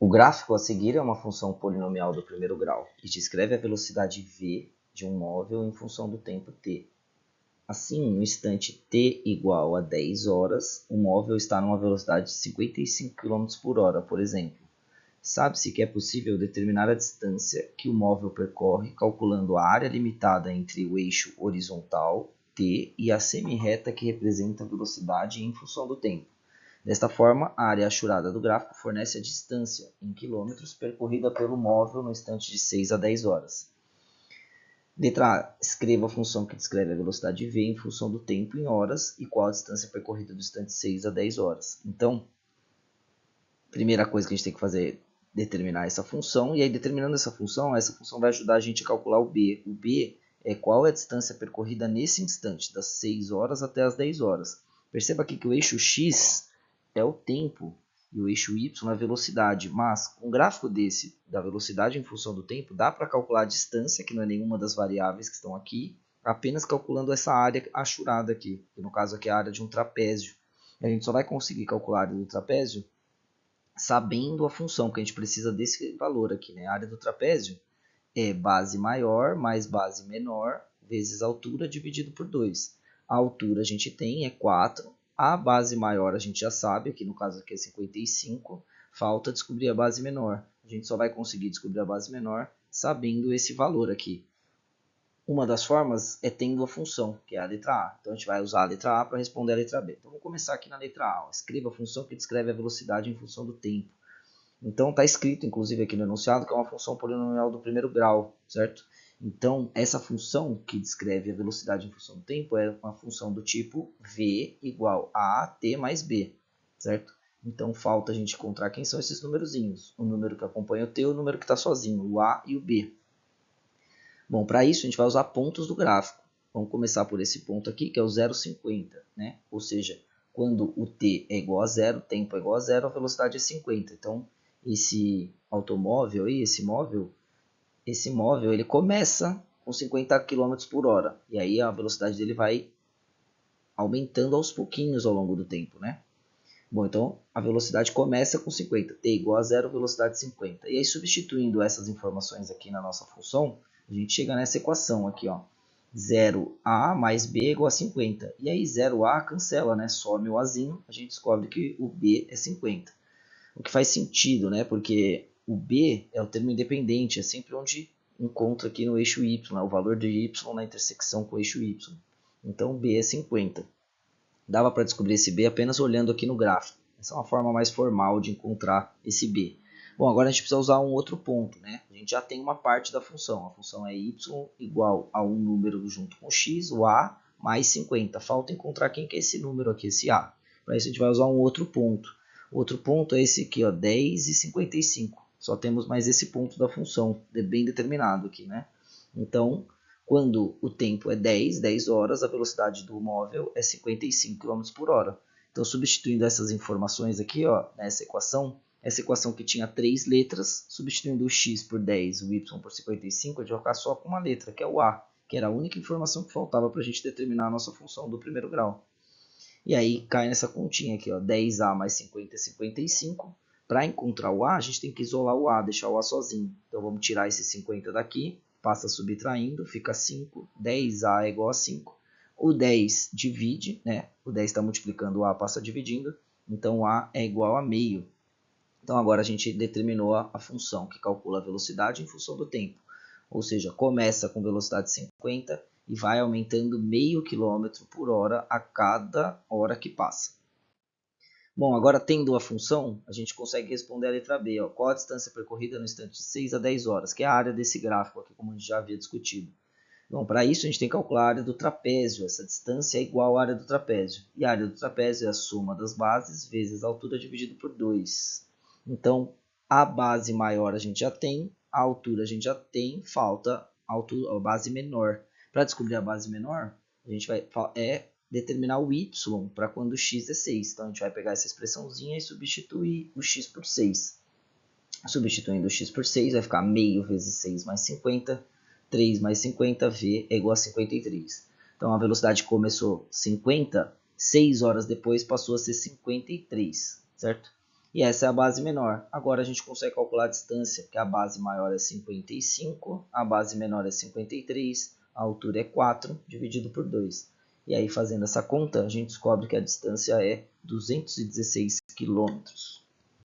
O gráfico a seguir é uma função polinomial do primeiro grau e descreve a velocidade v de um móvel em função do tempo t. Assim, no instante t igual a 10 horas, o móvel está numa velocidade de 55 km por hora, por exemplo. Sabe-se que é possível determinar a distância que o móvel percorre calculando a área limitada entre o eixo horizontal, t, e a semirreta que representa a velocidade em função do tempo. Desta forma, a área achurada do gráfico fornece a distância, em quilômetros, percorrida pelo móvel no instante de 6 a 10 horas. Letra A. Escreva a função que descreve a velocidade v em função do tempo em horas e qual a distância percorrida do instante 6 a 10 horas. Então, primeira coisa que a gente tem que fazer é determinar essa função, e aí determinando essa função vai ajudar a gente a calcular o b. O b é qual é a distância percorrida nesse instante, das 6 horas até as 10 horas. Perceba aqui que o eixo x é o tempo e o eixo y é a velocidade, mas com um gráfico desse, da velocidade em função do tempo, dá para calcular a distância, que não é nenhuma das variáveis que estão aqui, apenas calculando essa área achurada aqui, que no caso aqui é a área de um trapézio. A gente só vai conseguir calcular a área do trapézio sabendo a função, que a gente precisa desse valor aqui, né? A área do trapézio é base maior mais base menor vezes a altura dividido por 2. A altura a gente tem é 4, a base maior a gente já sabe, aqui no caso aqui é 55, falta descobrir a base menor. A gente só vai conseguir descobrir a base menor sabendo esse valor aqui. Uma das formas é tendo a função, que é a letra A. Então a gente vai usar a letra A para responder a letra B. Então vamos começar aqui na letra A. Escreva a função que descreve a velocidade em função do tempo. Então está escrito, inclusive, aqui no enunciado, que é uma função polinomial do primeiro grau, certo? Então, essa função que descreve a velocidade em função do tempo é uma função do tipo v igual a t mais b, certo? Então, falta a gente encontrar quem são esses numerozinhos. O número que acompanha o t e o número que está sozinho, o a e o b. Bom, para isso a gente vai usar pontos do gráfico. Vamos começar por esse ponto aqui, que é o 0,50, né? Ou seja, quando o t é igual a zero, o tempo é igual a zero, a velocidade é 50. Então, esse automóvel aí, esse móvel, ele começa com 50 km por hora. E aí a velocidade dele vai aumentando aos pouquinhos ao longo do tempo, né? Bom, então a velocidade começa com 50, t igual a zero, velocidade 50. E aí substituindo essas informações aqui na nossa função, a gente chega nessa equação aqui, ó. 0a mais b igual a 50. E aí 0a cancela, né? Some o azinho, a gente descobre que o b é 50. O que faz sentido, né? Porque o b é o termo independente, é sempre onde encontra aqui no eixo y, né? O valor de y na intersecção com o eixo y. Então o b é 50. Dava para descobrir esse b apenas olhando aqui no gráfico. Essa é uma forma mais formal de encontrar esse b. Bom, agora a gente precisa usar um outro ponto, né? A gente já tem uma parte da função. A função é y igual a um número junto com x, o a, mais 50. Falta encontrar quem que é esse número aqui, esse a. Para isso a gente vai usar um outro ponto. O outro ponto é esse aqui, ó, 10 e 55. Só temos mais esse ponto da função, bem determinado aqui, né? Então, quando o tempo é 10 horas, a velocidade do móvel é 55 km por hora. Então, substituindo essas informações aqui, ó, nessa equação, essa equação que tinha 3 letras, substituindo o x por 10, o y por 55, a gente vai ficar só com uma letra, que é o a, que era a única informação que faltava para a gente determinar a nossa função do primeiro grau. E aí cai nessa continha aqui, ó, 10a mais 50 é 55. Para encontrar o a, a gente tem que isolar o a, deixar o a sozinho. Então vamos tirar esse 50 daqui, passa subtraindo, fica 5, 10a é igual a 5. O 10 divide, né? O 10 está multiplicando, o a passa dividindo, então o a é igual a meio. Então agora a gente determinou a função que calcula a velocidade em função do tempo. Ou seja, começa com velocidade 50 e vai aumentando meio quilômetro por hora a cada hora que passa. Bom, agora tendo a função, a gente consegue responder a letra B. Ó, qual a distância percorrida no instante de 6 a 10 horas, que é a área desse gráfico aqui, como a gente já havia discutido. Bom, para isso a gente tem que calcular a área do trapézio. Essa distância é igual à área do trapézio. E a área do trapézio é a soma das bases vezes a altura dividido por 2. Então, a base maior a gente já tem, a altura a gente já tem, falta a base menor. Para descobrir a base menor, a gente vai determinar o y para quando x é 6. Então, a gente vai pegar essa expressãozinha e substituir o x por 6. Substituindo o x por 6, vai ficar meio vezes 6 mais 50. 3 mais 50, v é igual a 53. Então, a velocidade começou 50, 6 horas depois passou a ser 53, certo? E essa é a base menor. Agora a gente consegue calcular a distância, porque a base maior é 55, a base menor é 53, a altura é 4, dividido por 2. E aí, fazendo essa conta, a gente descobre que a distância é 216 quilômetros.